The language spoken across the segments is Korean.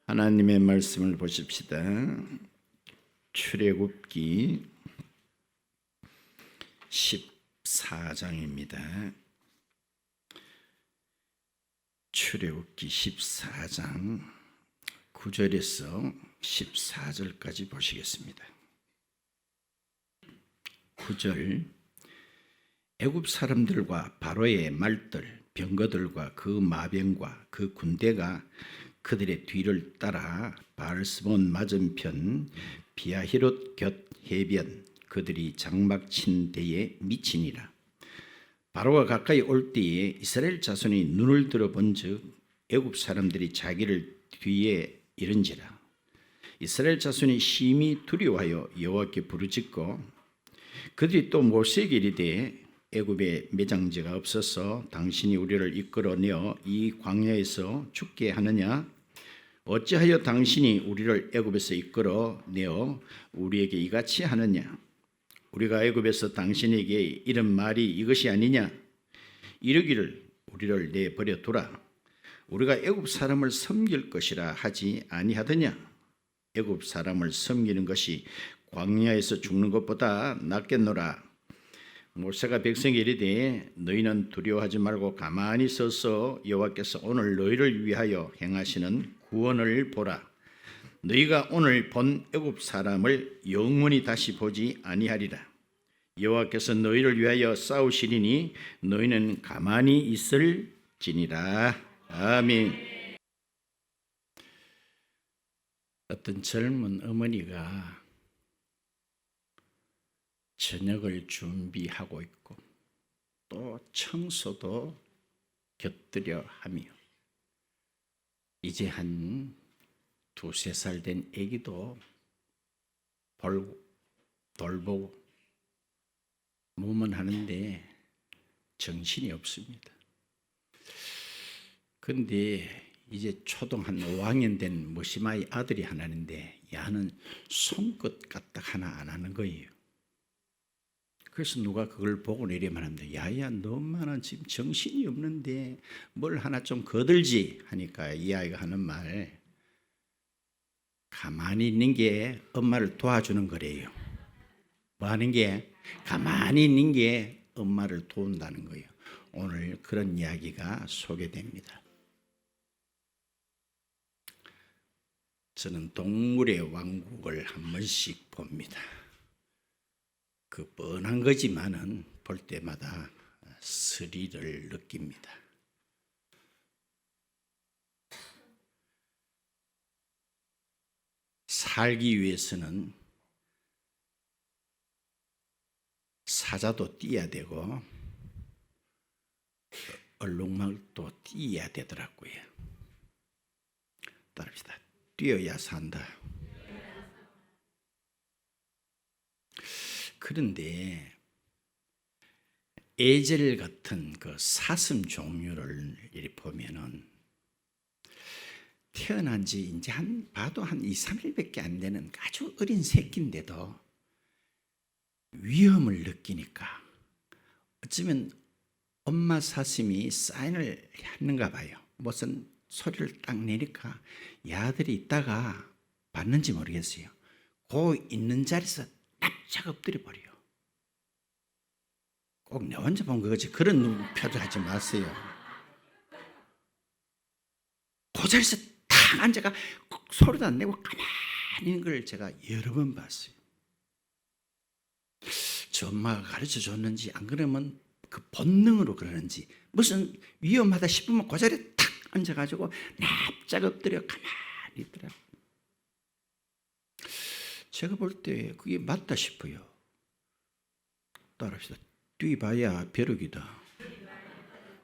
하나님의 말씀을 보십시다. 출애굽기 14장입니다. 출애굽기 14장 9절에서 14절까지 보시겠습니다. 9절 애굽 사람들과 바로의 말들, 병거들과 그 마병과 그 군대가 그들의 뒤를 따라 바알스몬 맞은편 비아히롯 곁 해변 그들이 장막 친 데에 미치니라. 바로가 가까이 올 때에 이스라엘 자손이 눈을 들어 본즉 애굽 사람들이 자기를 뒤에 이른지라. 이스라엘 자손이 심히 두려워하여 여호와께 부르짖고 그들이 또 모세에게 이르되 애굽에 매장지가 없어서 당신이 우리를 이끌어내어 이 광야에서 죽게 하느냐? 어찌하여 당신이 우리를 애굽에서 이끌어내어 우리에게 이같이 하느냐? 우리가 애굽에서 당신에게 이런 말이 이것이 아니냐? 이르기를 우리를 내버려 두라. 우리가 애굽 사람을 섬길 것이라 하지 아니하더냐? 애굽 사람을 섬기는 것이 광야에서 죽는 것보다 낫겠노라. 모세가 백성에게 이르되 너희는 두려워하지 말고 가만히 서서 여호와께서 오늘 너희를 위하여 행하시는 구원을 보라. 너희가 오늘 본 애굽 사람을 영원히 다시 보지 아니하리라. 여호와께서 너희를 위하여 싸우시리니 너희는 가만히 있을지니라. 아멘. 어떤 젊은 어머니가 저녁을 준비하고 있고 또 청소도 곁들여 하며 이제 한 2-3살 된 아기도 돌보고 몸은 하는데 정신이 없습니다. 그런데 이제 초등 한 5학년 된 머시마이 아들이 하나 있는데 야는 손끝 까딱 하나 안 하는 거예요. 그래서 누가 그걸 보고 내리면 합니다. 야야 너만은 지금 정신이 없는데 뭘 하나 좀 거들지 하니까 이 아이가 하는 말, 가만히 있는 게 엄마를 도와주는 거래요. 뭐 하는 게? 가만히 있는 게 엄마를 도운다는 거예요. 오늘 그런 이야기가 소개됩니다. 저는 동물의 왕국을 한 번씩 봅니다. 그 뻔한 거지만은 볼 때마다 스릴을 느낍니다. 살기 위해서는 사자도 뛰어야 되고 얼룩말도 뛰어야 되더라고요. 따릅시다. 뛰어야 산다. 그런데 에젤 같은 그 사슴 종류를 이렇게 보면은 태어난 지 이제 봐도 한 2-3일밖에 안 되는 아주 어린 새끼인데도 위험을 느끼니까 어쩌면 엄마 사슴이 사인을 했는가 봐요. 무슨 소리를 딱 내니까 야들이 있다가 봤는지 모르겠어요. 그 있는 자리에서 납작 엎드려 버려요. 꼭 내 혼자 본 거지 그런 표정 하지 마세요. 그 자리에서 탁 앉아가 소리도 안 내고 가만히 있는 걸 제가 여러 번 봤어요. 저 엄마가 가르쳐 줬는지 안 그러면 그 본능으로 그러는지 무슨 위험하다 싶으면 그 자리에 탁 앉아가지고 납작 엎드려 가만히 있더라고요. 제가 볼 때 그게 맞다 싶어요. 따라합시다. 뛰봐야 벼룩이다.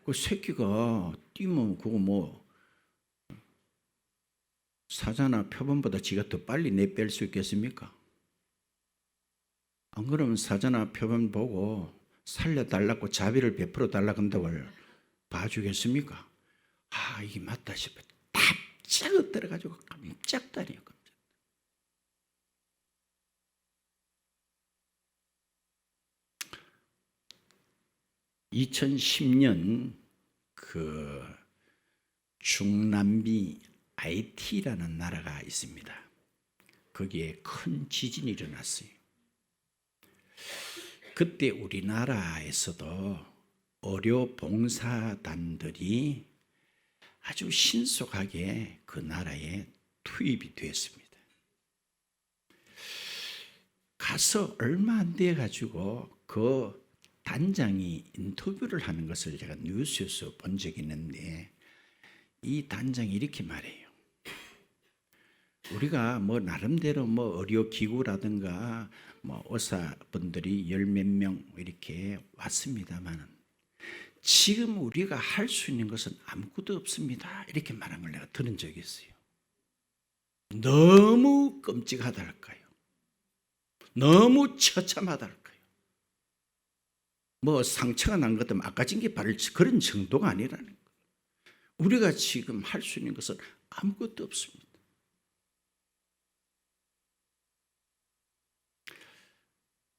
그 새끼가 뛰면 그거 뭐 사자나 표범보다 지가 더 빨리 내뺄 수 있겠습니까? 안 그러면 사자나 표범 보고 살려달라고 자비를 베풀어 달라고 한다고 봐주겠습니까? 아, 이게 맞다 싶어요. 납작 엎드려가지고 깜짝다리요. 2010년 그 중남미 IT라는 나라가 있습니다. 거기에 큰 지진이 일어났어요. 그때 우리나라에서도 의료 봉사단들이 아주 신속하게 그 나라에 투입이 되었습니다. 가서 얼마 안 돼 가지고 그 단장이 인터뷰를 하는 것을 제가 뉴스에서 본 적이 있는데, 이 단장이 이렇게 말해요. 우리가 뭐 나름대로 뭐 의료기구라든가 뭐 의사분들이 열 몇 명 이렇게 왔습니다만, 지금 우리가 할 수 있는 것은 아무것도 없습니다. 이렇게 말한 걸 내가 들은 적이 있어요. 너무 끔찍하달까요? 너무 처참하달까요? 뭐 상처가 난 것도 아까진 게 바를 그런 정도가 아니라는 거예요. 우리가 지금 할 수 있는 것은 아무것도 없습니다.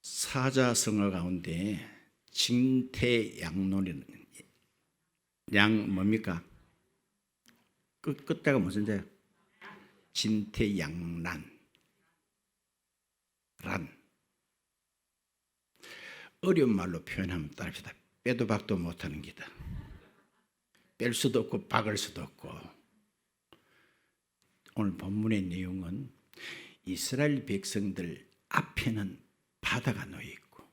사자성어 가운데 징태양론이라는 양 뭡니까? 끝자가 무슨 자예요? 진태양란. 어려운 말로 표현하면 따릅시다. 빼도 박도 못하는 기다. 뺄 수도 없고 박을 수도 없고. 오늘 본문의 내용은 이스라엘 백성들 앞에는 바다가 놓여 있고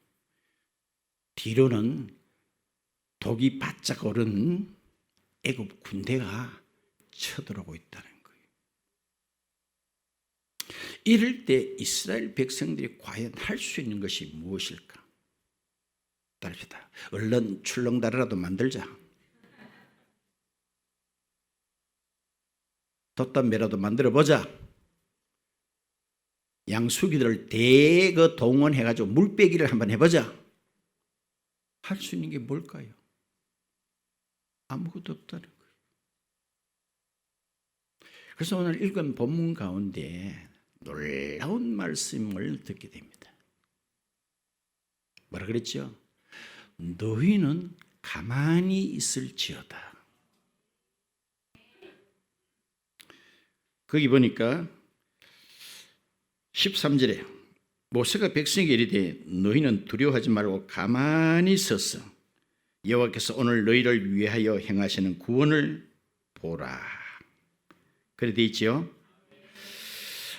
뒤로는 독이 바짝 오른 애굽 군대가 쳐들어오고 있다는 거예요. 이럴 때 이스라엘 백성들이 과연 할 수 있는 것이 무엇일까? 따릅시다. 얼른 출렁다리라도 만들자. 돛담배라도 만들어보자. 양수기들을 대거 동원해가지고 물빼기를 한번 해보자. 할 수 있는 게 뭘까요? 아무것도 없다는 거예요. 그래서 오늘 읽은 본문 가운데 놀라운 말씀을 듣게 됩니다. 뭐라 그랬죠? 너희는 가만히 있을지어다. 거기 보니까 13절에 모세가 백성에게 이르되 너희는 두려워하지 말고 가만히 서서 여호와께서 오늘 너희를 위하여 행하시는 구원을 보라. 그래 돼 있지요.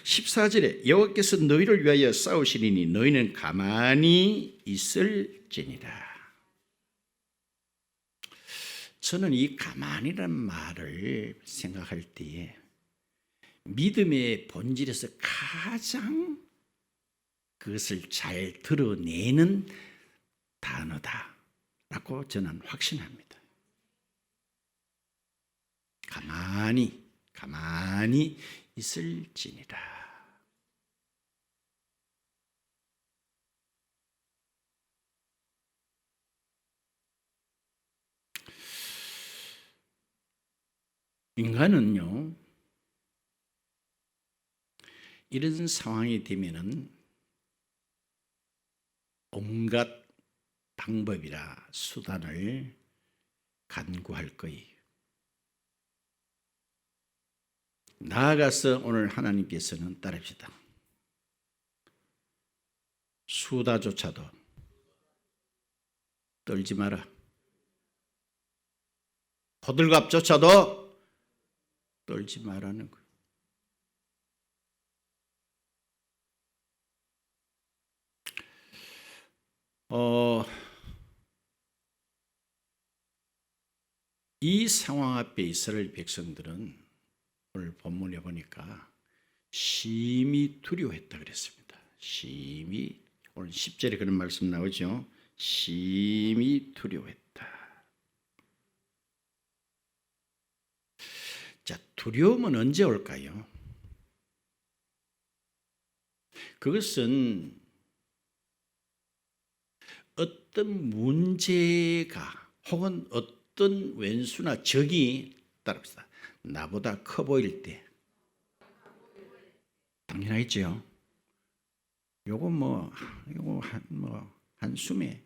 14절에 여호와께서 너희를 위하여 싸우시리니 너희는 가만히 있을지니라. 저는 이 가만히란 말을 생각할 때에 믿음의 본질에서 가장 그것을 잘 드러내는 단어다라고 저는 확신합니다. 가만히 있을지니라. 인간은요, 이런 상황이 되면은 온갖 방법이라 수단을 간구할 거예요. 나아가서 오늘 하나님께서는 따릅시다. 수다조차도 떨지 마라. 호들갑조차도 떨지 말라는 거예요. 이 상황 앞에 이스라엘 백성들은 오늘 본문에 보니까 심히 두려워했다 그랬습니다. 심히, 오늘 10절에 그런 말씀 나오죠. 심히 두려워했다. 자, 두려움은 언제 올까요? 그것은 어떤 문제가 혹은 어떤 왼수나 적이 따릅시다. 나보다 커 보일 때, 당연하겠죠. 요거 한숨에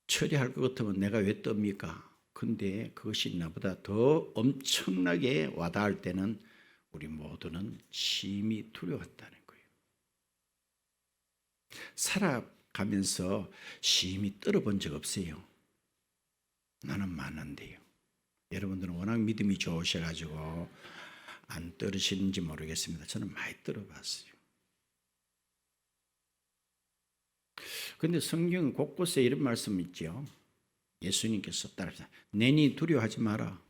처리할 것 같으면 내가 왜 떱니까? 근데 그것이 나보다 더 엄청나게 와닿을 때는 우리 모두는 심히 두려웠다는 거예요. 살아가면서 심히 떨어본 적 없어요. 나는 많은데요. 여러분들은 워낙 믿음이 좋으셔가지고 안 떨으시는지 모르겠습니다. 저는 많이 떨어봤어요. 그런데 성경 곳곳에 이런 말씀 있죠. 예수님께서 따라서 내니 두려워하지 마라.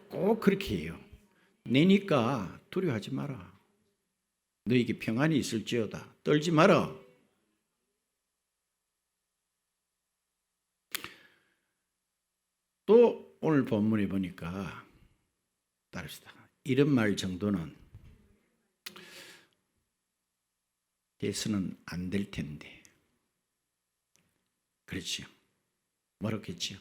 꼭 그렇게 해요. 내니까 두려워하지 마라. 너에게 평안이 있을지어다. 떨지 마라. 또 오늘 본문에 보니까 따릅시다. 이런 말 정도는 해서는 안 될 텐데. 그렇죠. 뭐라겠지요?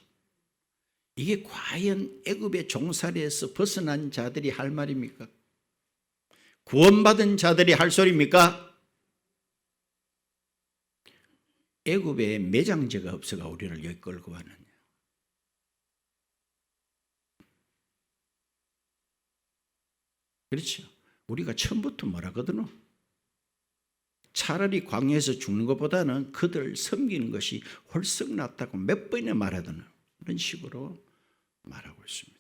이게 과연 애굽의 종살이에서 벗어난 자들이 할 말입니까? 구원받은 자들이 할 소리입니까? 애굽에 매장제가 없어가 우리를 여기 끌고 왔느냐? 그렇죠. 우리가 처음부터 뭐라거든요. 차라리 광야에서 죽는 것보다는 그들 섬기는 것이 훨씬 낫다고 몇 번이나 말하더니 이런 식으로 말하고 있습니다.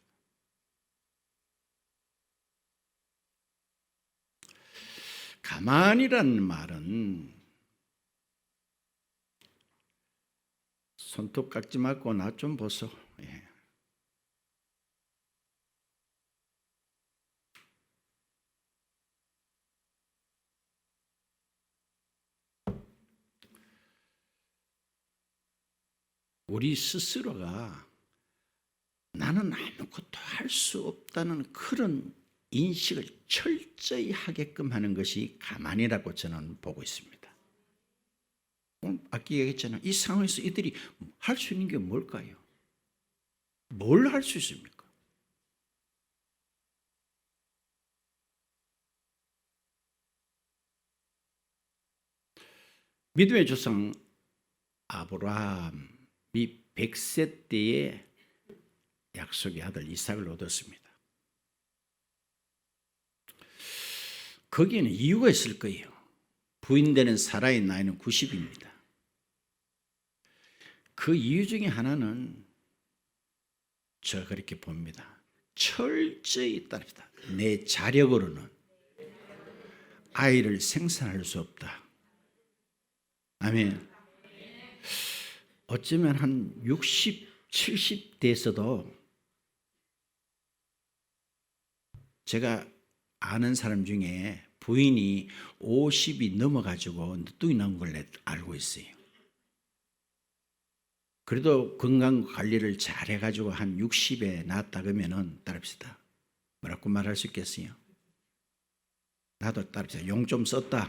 가만이라는 말은 손톱 깎지 말고 나 좀 보소. 예. 우리 스스로가 나는 아무것도 할 수 없다는 그런 인식을 철저히 하게끔 하는 것이 가만이라고 저는 보고 있습니다. 아까 얘기했잖아요. 이 상황에서 이들이 할 수 있는 게 뭘까요? 뭘 할 수 있습니까? 믿음의 조상 아브라함이 100세 때에 약속의 아들 이삭을 얻었습니다. 거기에는 이유가 있을 거예요. 부인되는 사라의 나이는 90입니다. 그 이유 중에 하나는 제가 그렇게 봅니다. 철저히 따릅니다. 내 자력으로는 아이를 생산할 수 없다. 아멘. 어쩌면 한 60, 70대에서도 제가 아는 사람 중에 부인이 50이 넘어가지고 늦둥이 나온 걸 알고 있어요. 그래도 건강 관리를 잘 해가지고 한 60에 낳았다 그러면은 따릅시다. 뭐라고 말할 수 있겠어요? 나도 따릅시다. 용 좀 썼다.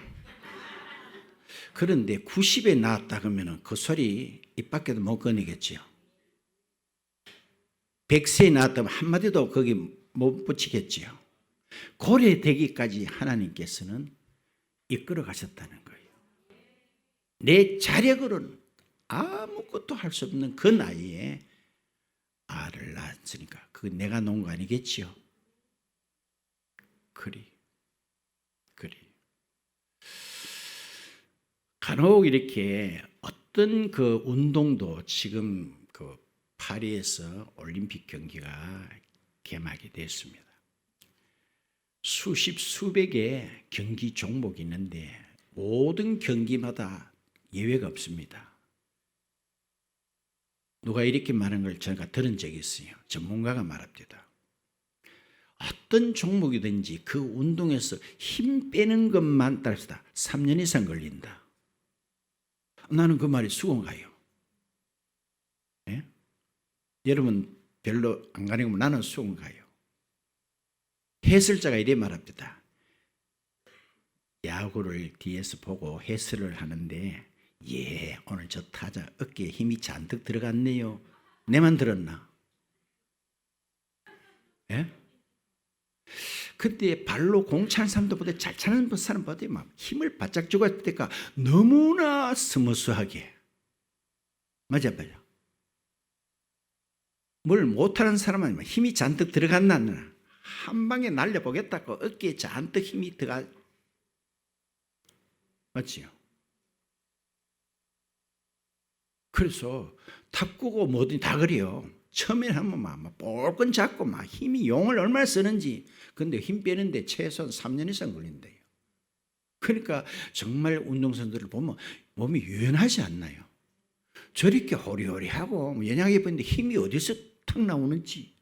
그런데 90에 낳았다 그러면은 그 소리 입 밖에도 못 꺼내겠지요. 100세에 낳았다면 한마디도 거기 못 붙이겠지요. 고래 되기까지 하나님께서는 이끌어 가셨다는 거예요. 내 자력으로는 아무것도 할 수 없는 그 나이에 아를 낳았으니까 그거 내가 놓은 거 아니겠지요. 그리 간혹 이렇게 어떤 그 운동도 지금 그 파리에서 올림픽 경기가 개막이 됐습니다. 수십 수백의 경기 종목이 있는데 모든 경기마다 예외가 없습니다. 누가 이렇게 말하는 걸 제가 들은 적이 있어요. 전문가가 말합니다. 어떤 종목이든지 그 운동에서 힘 빼는 것만 따릅시다. 3년 이상 걸린다. 나는 그 말이 수긍가요. 예? 여러분 별로 안 가는 거 나는 수긍가요. 해설자가 이래 말합니다. 야구를 뒤에서 보고 해설을 하는데 오늘 저 타자 어깨에 힘이 잔뜩 들어갔네요. 내만 들었나? 예? 그때 발로 공 차는 사람들보다 잘 차는 사람보다 막 힘을 바짝 주고 할 때가 너무나 스무스하게 맞아요. 뭘 못하는 사람은 힘이 잔뜩 들어갔나 한 방에 날려보겠다고 어깨에 잔뜩 힘이 들어가. 맞지요? 그래서 탁구고 뭐든 다 그래요. 처음에 하면 막 볼건 잡고 막 힘이 용을 얼마나 쓰는지. 근데 힘 빼는데 최소한 3년 이상 걸린대요. 그러니까 정말 운동선수들을 보면 몸이 유연하지 않나요? 저렇게 호리호리하고 연약해 보이는데 힘이 어디서 탁 나오는지,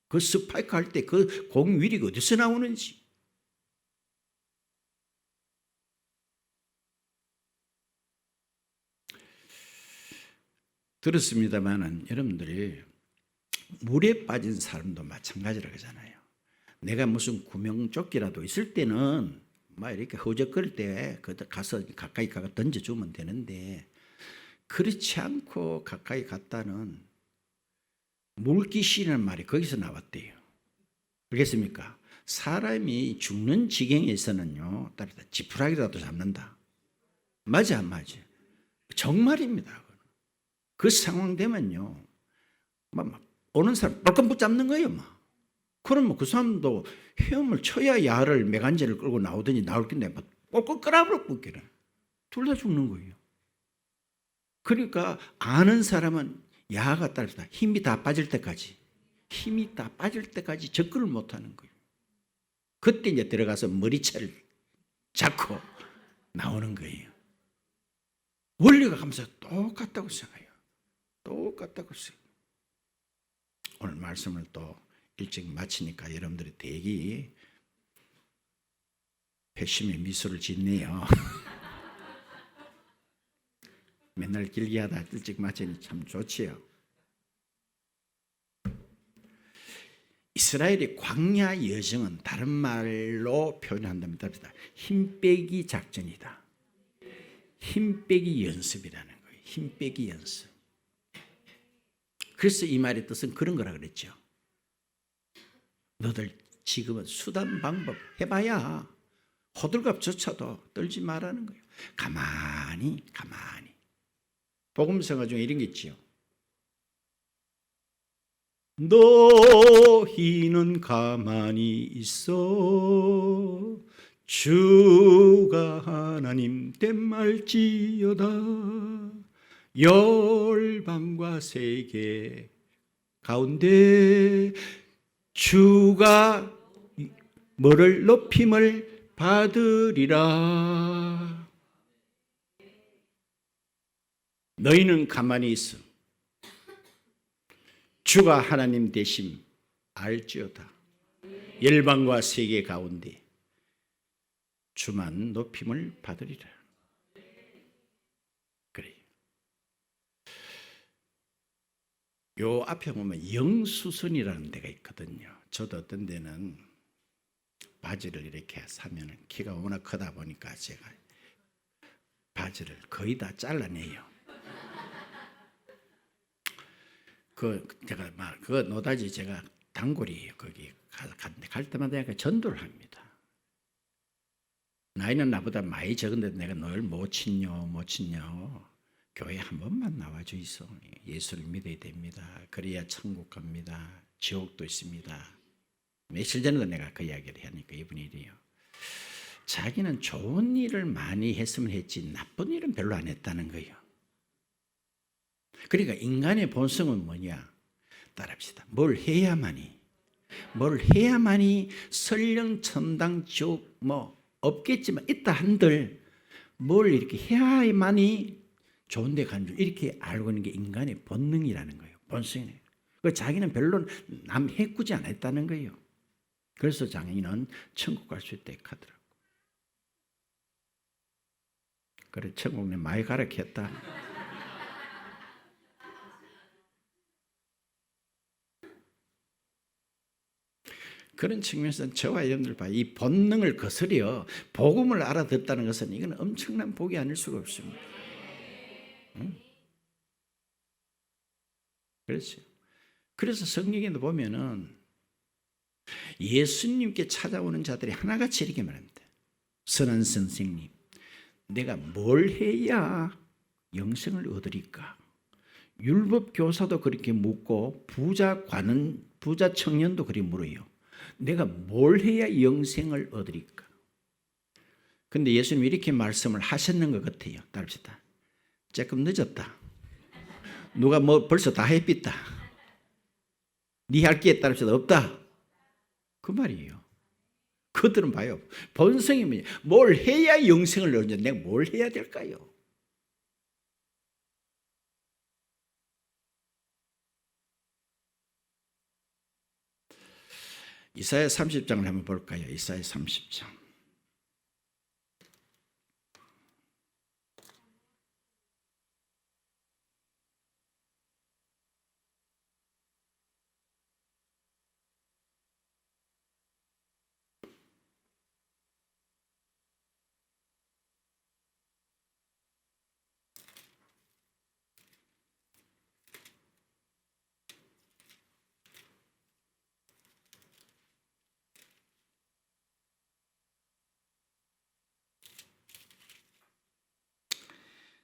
그 스파이크 할 때 그 공 위력이 어디서 나오는지. 들었습니다만은 여러분들이 물에 빠진 사람도 마찬가지라고 하잖아요. 내가 무슨 구명조끼라도 있을 때는 막 이렇게 허우적거릴 때 가서 가까이 가서 던져주면 되는데, 그렇지 않고 가까이 갔다는 물귀신이라는 말이 거기서 나왔대요. 알겠습니까? 사람이 죽는 지경에서는요, 따르다 지푸라기라도 잡는다. 맞아, 안 맞아? 정말입니다. 그 상황 되면요, 막 오는 사람 벌금 붙잡는 거예요, 막. 그러면 그 사람도 헤엄을 쳐야 야를 매간제를 끌고 나오더니 나올 텐데 막 꼴꼴 끌어버리고 둘 다 죽는 거예요. 그러니까 아는 사람은 야가 따르다 힘이 다 빠질 때까지 접근을 못하는 거예요. 그때 이제 들어가서 머리채를 잡고 나오는 거예요. 원리가 감사 똑같다고 생각해요. 똑같다고 생각해요. 오늘 말씀을 또 일찍 마치니까 여러분들이 대기 회심의 미소를 짓네요. 맨날 길게 하다 일찍 마치니 참 좋지요. 이스라엘의 광야 여정은 다른 말로 표현한다면 힘 빼기 작전이다. 힘 빼기 연습이라는 거예요. 힘 빼기 연습. 그래서 이 말의 뜻은 그런 거라 그랬죠. 너들 지금은 수단 방법 해봐야 호들갑조차도 떨지 말라는 거예요. 가만히. 복음성가 중에 이런 게 있지요. 너희는 가만히 있어 주가 하나님 됨말지어다. 열방과 세계 가운데 주가 뭐를 높임을 받으리라. 너희는 가만히 있어 주가 하나님 되심 알지어다. 열방과 세계 가운데 주만 높임을 받으리라. 그래요. 요 앞에 보면 영수선이라는 데가 있거든요. 저도 어떤 데는 바지를 이렇게 사면 키가 워낙 크다 보니까 제가 바지를 거의 다 잘라내요. 제가 그 노다지 제가 단골이에요. 거기 갈 때마다 약간 전도를 합니다. 나이는 나보다 많이 적은데 내가 널 못 친요. 교회 한 번만 나와주이소. 예수를 믿어야 됩니다. 그래야 천국 갑니다. 지옥도 있습니다. 며칠 전에도 내가 그 이야기를 하니까 이분이 이래요. 자기는 좋은 일을 많이 했으면 했지 나쁜 일은 별로 안 했다는 거예요. 그러니까 인간의 본성은 뭐냐? 따라합시다. 뭘 해야만이 설령 천당 지옥 뭐 없겠지만 있다 한들 뭘 이렇게 해야만이 좋은 데 가는 줄 이렇게 알고 있는 게 인간의 본능이라는 거예요. 본성이에요. 자기는 별로 남 해꾸지 않았다는 거예요. 그래서 자기는 천국 갈 수 있다 하더라고. 그래 천국 내 많이 가르쳤다. 그런 측면에서 저와 여러분들 봐. 이 본능을 거스려 복음을 알아듣다는 것은 이건 엄청난 복이 아닐 수가 없습니다. 응? 그렇죠. 그래서 성경에도 보면은 예수님께 찾아오는 자들이 하나같이 이렇게 말합니다. 선한 선생님, 내가 뭘 해야 영생을 얻으리까? 율법 교사도 그렇게 묻고 부자 청년도 그렇게 물어요. 내가 뭘 해야 영생을 얻으리까? 근데 예수님 이렇게 말씀을 하셨는 것 같아요. 따릅시다. 조금 늦었다. 누가 뭐 벌써 다 해빛다. 네 할 게 따릅시다. 없다. 그 말이에요. 그들은 봐요. 본성이 뭐냐? 뭘 해야 영생을 얻는지 내가 뭘 해야 될까요? 이사야 30장을 한번 볼까요? 이사야 30장.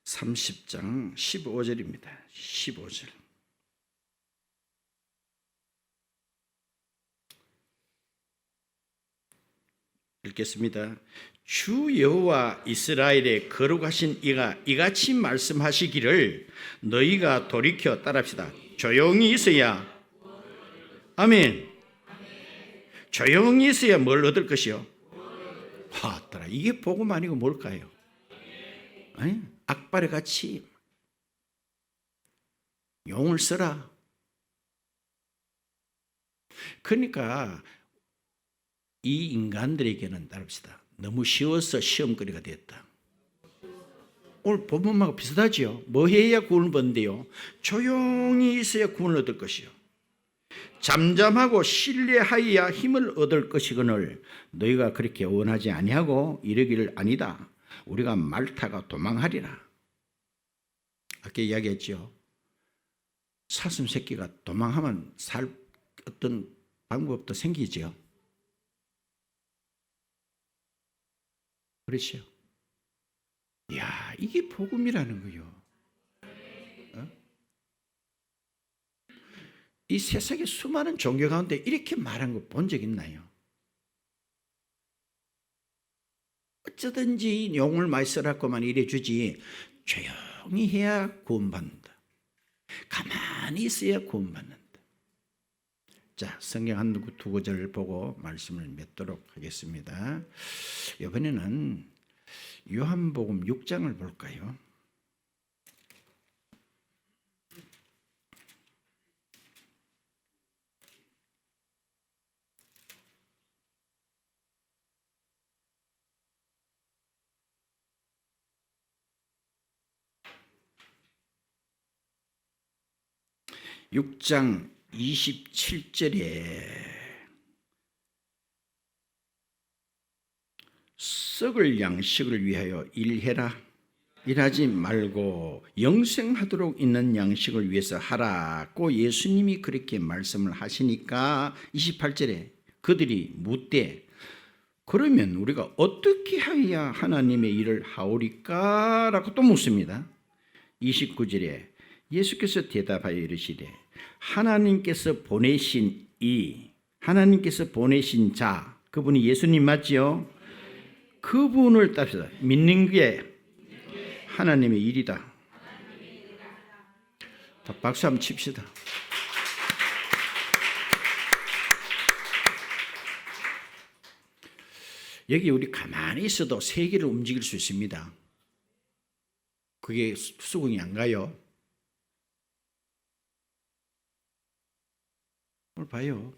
(30장) 15절입니다. 15절. 읽겠습니다. 주 여호와 이스라엘의 거룩하신 이가 이같이 말씀하시기를 너희가 돌이켜 따라합시다. 조용히 있어야 아멘. 조용히 있어야 뭘 얻을 것이요? 하더라. 이게 복음 아니고 뭘까요? 아니, 악발의 같이 용을 써라. 그러니까 이 인간들에게는 따릅시다. 너무 쉬워서 시험거리가 됐다. 오늘 본문하고 비슷하지요. 뭐 해야 구원을 받는데요? 조용히 있어야 구원을 얻을 것이요. 잠잠하고 신뢰하여야 힘을 얻을 것이거늘 너희가 그렇게 원하지 아니하고 이르기를 아니다. 우리가 말타가 도망하리라. 아까 이야기했죠. 사슴 새끼가 도망하면 살 어떤 방법도 생기죠. 그렇죠. 이야, 이게 복음이라는 거요. 이 세상에 수많은 종교 가운데 이렇게 말한 거 본 적 있나요? 어쩌든지 용을 많이 써라고만 이래주지 조용히 해야 구원받는다. 가만히 있어야 구원받는다. 자, 성경 한 두 구절을 보고 말씀을 맺도록 하겠습니다. 이번에는 요한복음 6장을 볼까요? (6장) 27절에 썩을 양식을 위하여 일해라. 일하지 말고 영생하도록 있는 양식을 위해서 하라고 예수님이 그렇게 말씀을 하시니까 28절에 그들이 묻되 그러면 우리가 어떻게 하여야 하나님의 일을 하오리까? 라고 또 묻습니다. 29절에 예수께서 대답하여 이르시되 하나님께서 보내신 하나님께서 보내신 자, 그분이 예수님 맞지요? 그분을 따릅시다. 믿는 게 하나님의 일이다. 박수 한번 칩시다. 여기 우리 가만히 있어도 세계를 움직일 수 있습니다. 그게 수긍이 안 가요? 오늘 봐요.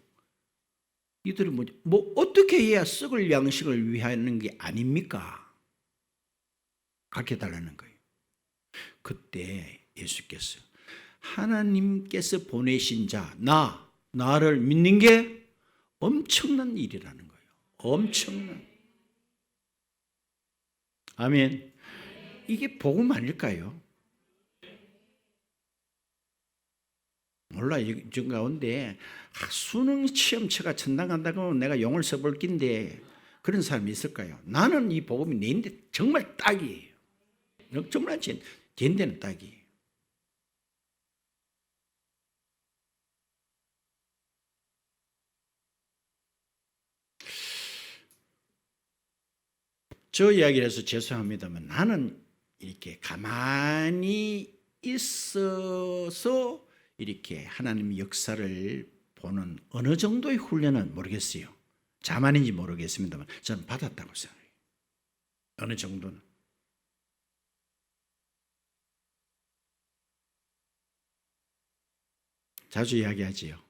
이들은 뭐 어떻게 해야 썩을 양식을 위하는 게 아닙니까? 가르쳐달라는 거예요. 그때 예수께서 하나님께서 보내신 자, 나를 믿는 게 엄청난 일이라는 거예요. 엄청난. 아멘. 이게 복음 아닐까요? 몰라, 이 가운데 수능 시험처가 천당 간다고 내가 용을 써볼 낀데 그런 사람이 있을까요? 나는 이 복음이 내인데 정말 딱이에요. 정말 젠데는 딱이에요. 저 이야기를 해서 죄송합니다만 나는 이렇게 가만히 있어서 이렇게 하나님 역사를 보는 어느 정도의 훈련은 모르겠어요. 자만인지 모르겠습니다만 저는 받았다고 생각해요. 어느 정도는. 자주 이야기하지요.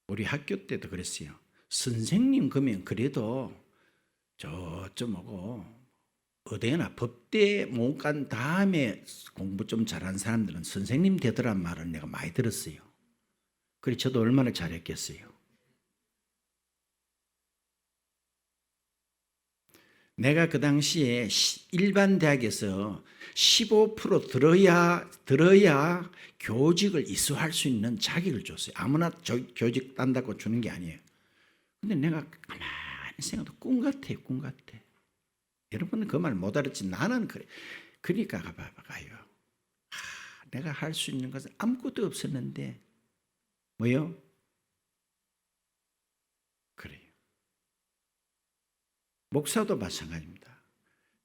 우리 학교 때도 그랬어요. 선생님 그러면 그래도 저쪽하고 어디나 법대 문간 다음에 공부 좀 잘한 사람들은 선생님 되더란 말을 내가 많이 들었어요. 그래 저도 얼마나 잘했겠어요. 내가 그 당시에 일반 대학에서 15% 들어야 교직을 이수할 수 있는 자격을 줬어요. 아무나 교직 딴다고 주는 게 아니에요. 근데 내가 가만히 생각해도 꿈 같아요. 꿈 같아. 여러분은 그 말 못 알았지. 나는 그래. 그러니까 봐봐요. 내가 할 수 있는 것은 아무것도 없었는데 뭐요? 그래요. 목사도 마찬가지입니다.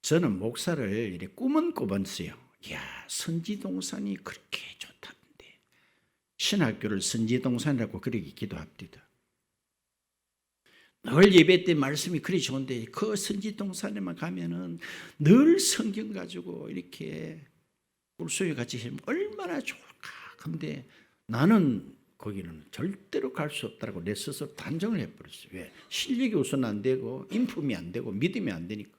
저는 목사를 이렇게 꿈은 꿔봤어요. 이야, 선지동산이 그렇게 좋다던데. 신학교를 선지동산이라고 그렇게 기도합니다. 늘 예배 때 말씀이 그리 좋은데 그 선지동산에만 가면은 늘 성경 가지고 이렇게 꿀소리 같이 하면 얼마나 좋을까. 근데 나는 거기는 절대로 갈 수 없다고 내 스스로 단정을 해버렸어요. 왜? 실력이 우선 안 되고 인품이 안 되고 믿음이 안 되니까.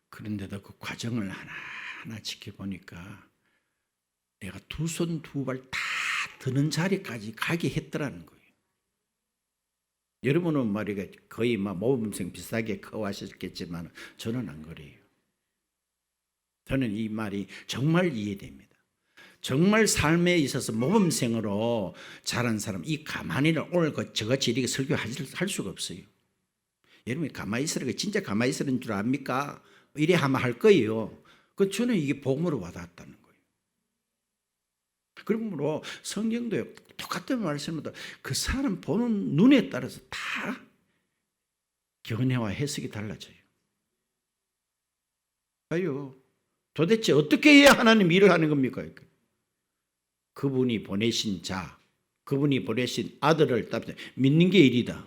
그런데도 그 과정을 하나하나 지켜보니까 내가 두 손 두 발 다 드는 자리까지 가게 했더라는 거예요. 여러분은 말이가 거의 모범생 비슷하게 커하셨겠지만 저는 안 그래요. 저는 이 말이 정말 이해됩니다. 정말 삶에 있어서 모범생으로 자란 사람, 이 가만히를 오늘 저같이 이렇게 설교할 수가 없어요. 여러분이 가만히 있으라고 진짜 가만히 있으는 줄 압니까? 이래 하면 할 거예요. 그 저는 이게 복음으로 와닿았다는 거예요. 그러므로 성경도 똑같은 말씀입니다. 그 사람 보는 눈에 따라서 다 견해와 해석이 달라져요. 봐요. 도대체 어떻게 해야 하나님 일을 하는 겁니까? 그분이 보내신 자, 그분이 보내신 아들을 믿는 게 일이다.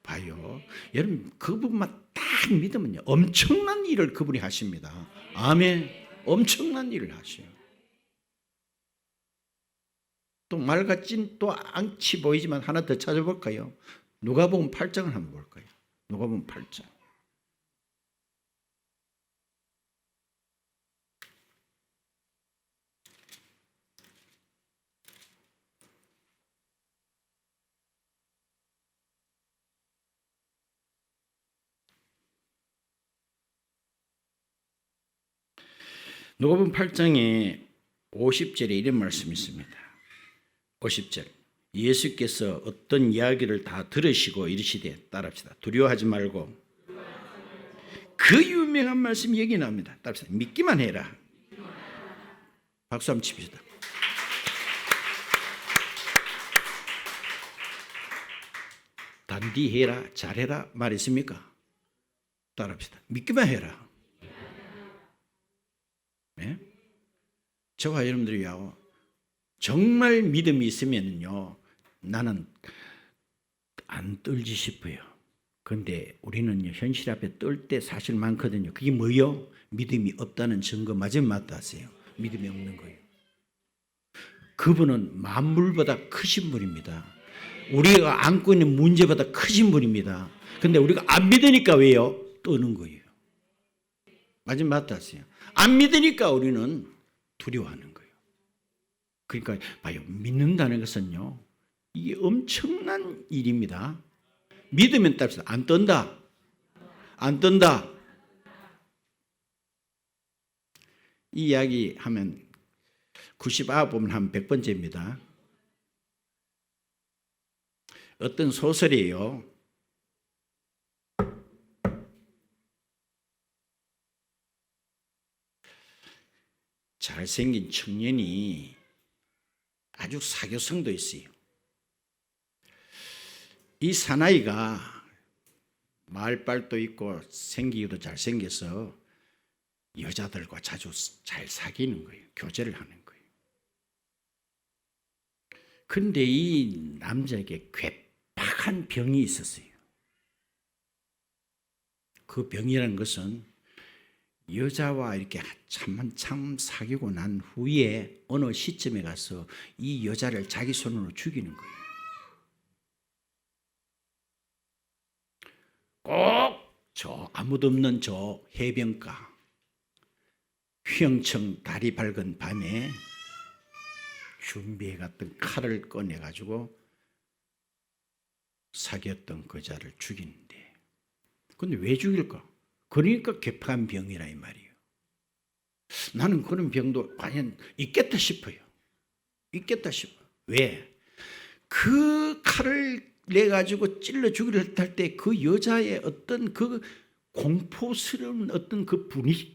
봐요. 여러분 그분만 딱 믿으면요. 엄청난 일을 그분이 하십니다. 아멘. 엄청난 일을 하셔요. 또 말같진 또 앙치 보이지만 하나 더 찾아볼까요? 누가복음 8장을 한번 볼까요? 누가복음 8장. 누가복음 8장에 50절에 이런 말씀이 있습니다. 50절. 예수께서 어떤 이야기를 다 들으시고 이르시되 따라합시다. 두려워하지 말고. 그 유명한 말씀이 여기 나옵니다. 따라합시다. 믿기만 해라. 박수 한번 칩시다. 단디 해라, 잘해라 말 있습니까? 따라합시다. 믿기만 해라. 네? 저와 여러분들이요, 정말 믿음이 있으면요, 나는 안 떨지 싶어요. 그런데 우리는 현실 앞에 떨 때 사실 많거든요. 그게 뭐요? 믿음이 없다는 증거 맞으세요? 믿음이 없는 거예요. 그분은 만물보다 크신 분입니다. 우리가 안고 있는 문제보다 크신 분입니다. 근데 우리가 안 믿으니까 왜요? 떠는 거예요. 맞으세요? 안 믿으니까 우리는 두려워하는 거예요. 그러니까 봐요. 믿는다는 것은요, 이게 엄청난 일입니다. 믿으면 따라서 안 떤다. 안 떤다. 이 이야기 하면 99보면 한 100번째입니다. 어떤 소설이에요. 잘생긴 청년이 아주 사교성도 있어요. 이 사나이가 말빨도 있고 생기기도 잘생겨서 여자들과 자주 잘 사귀는 거예요. 교제를 하는 거예요. 그런데 이 남자에게 괴팍한 병이 있었어요. 그 병이라는 것은 여자와 이렇게 한참 사귀고 난 후에 어느 시점에 가서 이 여자를 자기 손으로 죽이는 거예요. 꼭 저 아무도 없는 저 해변가 휘영청 달이 밝은 밤에 준비해 갔던 칼을 꺼내 가지고 사귀었던 그 여자를 죽이는데, 근데 왜 죽일까? 그러니까 괴팍한 병이라 이 말이에요. 나는 그런 병도 과연 있겠다 싶어요. 있겠다 싶어요. 왜? 그 칼을 내 가지고 찔러 죽이려 할 때 그 여자의 어떤 그 공포스러운 어떤 그 분위기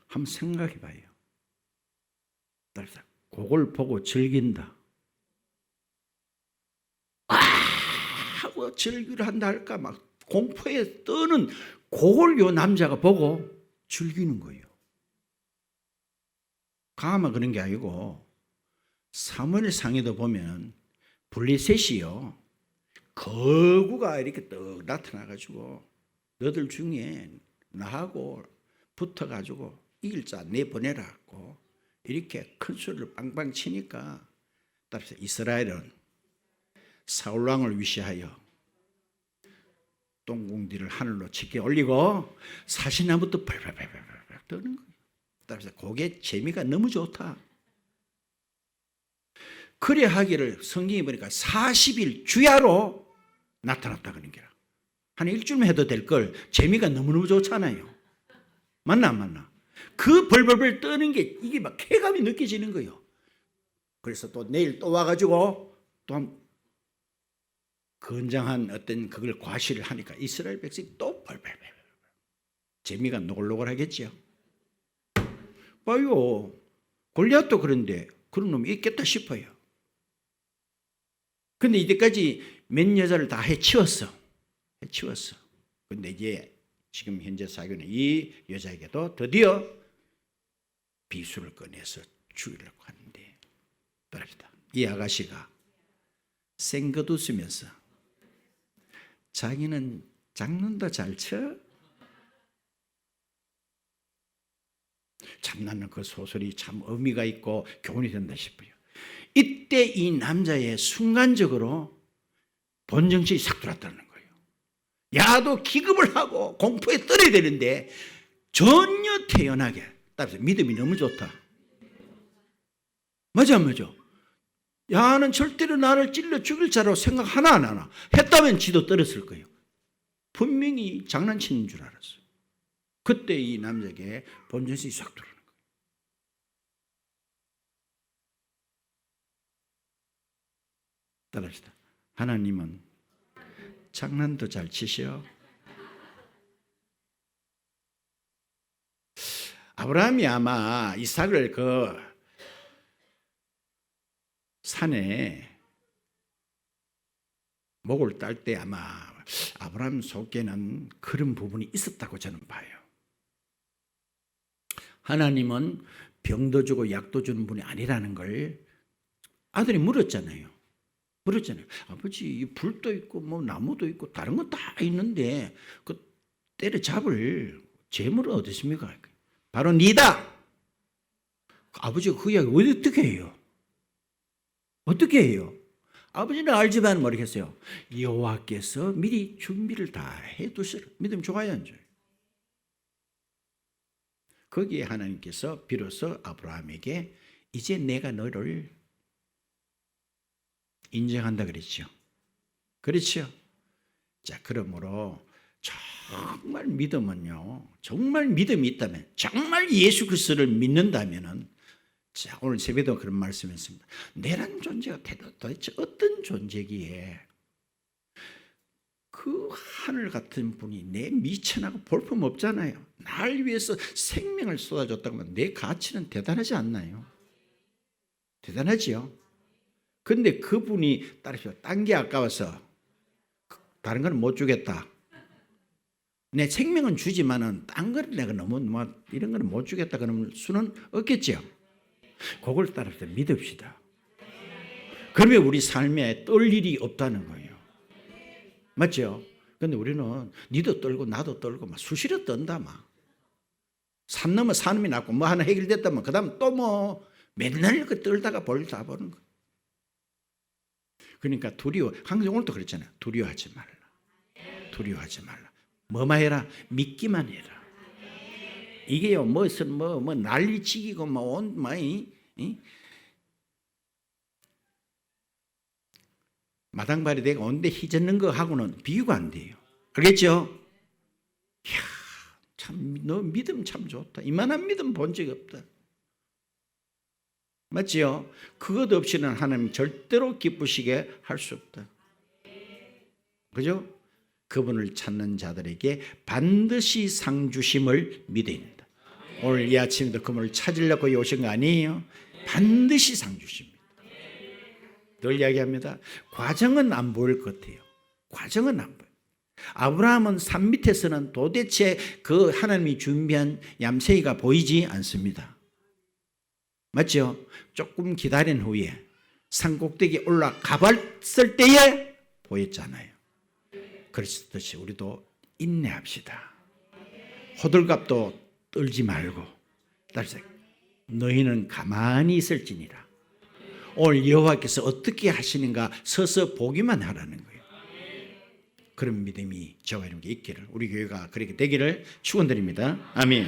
한번 생각해 봐요. 그걸 보고 즐긴다. 하고 즐기려 한다 할까 막 공포에 떠는 그걸 요 남자가 보고 즐기는 거예요. 가만 그런 게 아니고 사무엘상에도 보면 블레셋이요, 거구가 이렇게 떡 나타나가지고 너들 중에 나하고 붙어가지고 이길 자 내보내라고 이렇게 큰 소리를 빵빵 치니까, 따라서 이스라엘은 사울왕을 위시하여 똥궁디를 하늘로 치게 올리고 사시나무도 발발발발발 떠는 거예요. 따라서 그게 재미가 너무 좋다. 그래 하기를 성경에 보니까 40일 주야로 나타났다 그런 게라. 한 일주일만 해도 될 걸 재미가 너무너무 좋잖아요. 맞나 안 맞나? 그 벌벌벌 떠는 게 이게 막 쾌감이 느껴지는 거예요. 그래서 또 내일 또 와가지고 또 한 건장한 어떤 그걸 과시를 하니까 이스라엘 백성이 또 벌벌벌 재미가 노골노골하겠죠. 봐요, 골리앗도 그런데 그런 놈이 있겠다 싶어요. 근데 이때까지 몇 여자를 다 해치웠어. 근데 이제 지금 현재 사귀는 이 여자에게도 드디어 비수를 꺼내서 죽이려고 하는데, 따라합시다. 이 아가씨가 생긋 웃으면서 자기는 장난도 잘 쳐? 참 나는 그 소설이 참 의미가 있고 교훈이 된다 싶어요. 이때 이 남자의 순간적으로 본정신이 싹 들어왔다는 거예요. 야도 기급을 하고 공포에 떨어야 되는데 전혀 태연하게, 따라서 믿음이 너무 좋다. 맞아 안 맞아? 야는 절대로 나를 찔러 죽일 자라고 생각 하나 안 하나. 했다면 지도 떨었을 거예요. 분명히 장난치는 줄 알았어요. 그때 이 남자에게 본전심이 싹 들어오는 거예요. 따라합시다. 하나님은 장난도 잘 치셔. 아브라함이 아마 이삭을 그 산에 목을 딸 때 아마 아브라함 속에는 그런 부분이 있었다고 저는 봐요. 하나님은 병도 주고 약도 주는 분이 아니라는 걸 아들이 물었잖아요. 아버지, 불도 있고 뭐 나무도 있고 다른 거 다 있는데 그 때려잡을 재물은 어디십니까? 바로 니다. 아버지가 그 이야기 어떻게 해요? 어떻게 해요? 아버지는 알지만 모르겠어요. 여호와께서 미리 준비를 다 해두시라. 믿음 좋아요, 안 좋아요? 거기에 하나님께서 비로소 아브라함에게 이제 내가 너를 인정한다 그랬죠. 그렇죠? 자, 그러므로 정말 믿음은요, 정말 믿음이 있다면, 정말 예수 그리스도를 믿는다면은, 자, 오늘 새벽에도 그런 말씀했습니다. 내란 존재가 도대체 어떤 존재기에 그 하늘 같은 분이 내 미천하고 볼품 없잖아요. 날 위해서 생명을 쏟아줬다고 하면 내 가치는 대단하지 않나요? 대단하지요? 근데 그분이 따르시오. 딴 게 아까워서 다른 건 못 주겠다. 내 생명은 주지만은 딴 걸 내가 너무 이런 거는 못 주겠다 그러면 수는 없겠죠. 그걸 따라서 믿읍시다. 그러면 우리 삶에 떨 일이 없다는 거예요. 맞죠? 근데 우리는 니도 떨고 나도 떨고 막 수시로 떤다 막. 산 넘어 산음이 났고 뭐 하나 해결됐다면 그다음 또 뭐 맨날 그 떨다가 벌 다 보는 거. 그러니까 항상 오늘도 그랬잖아요. 두려워하지 말라. 두려워하지 말라. 뭐만 해라? 믿기만 해라. 이게요, 무슨 뭐 난리치기고 마당발이 되고 온데 휘젓는 거 하고는 비교가 안 돼요. 알겠죠? 이야, 참, 너 믿음 참 좋다. 이만한 믿음 본 적이 없다. 맞지요? 그것 없이는 하나님 절대로 기쁘시게 할 수 없다. 그죠? 그분을 찾는 자들에게 반드시 상 주심을 믿어야 된다. 오늘 이 아침에도 그분을 찾으려고 오신 거 아니에요? 반드시 상 주십니다. 늘 이야기합니다. 과정은 안 보일 것 같아요. 과정은 안 보여요. 아브라함은 산 밑에서는 도대체 그 하나님이 준비한 얌생이가 보이지 않습니다. 맞죠? 조금 기다린 후에 산 꼭대기에 올라가 봤을 때에 보였잖아요. 그렇듯이 우리도 인내합시다. 호들갑도 떨지 말고 따라서 너희는 가만히 있을지니라. 오늘 여호와께서 어떻게 하시는가 서서 보기만 하라는 거예요. 그런 믿음이 저와 여러분께 있기를, 우리 교회가 그렇게 되기를 축원드립니다. 아멘.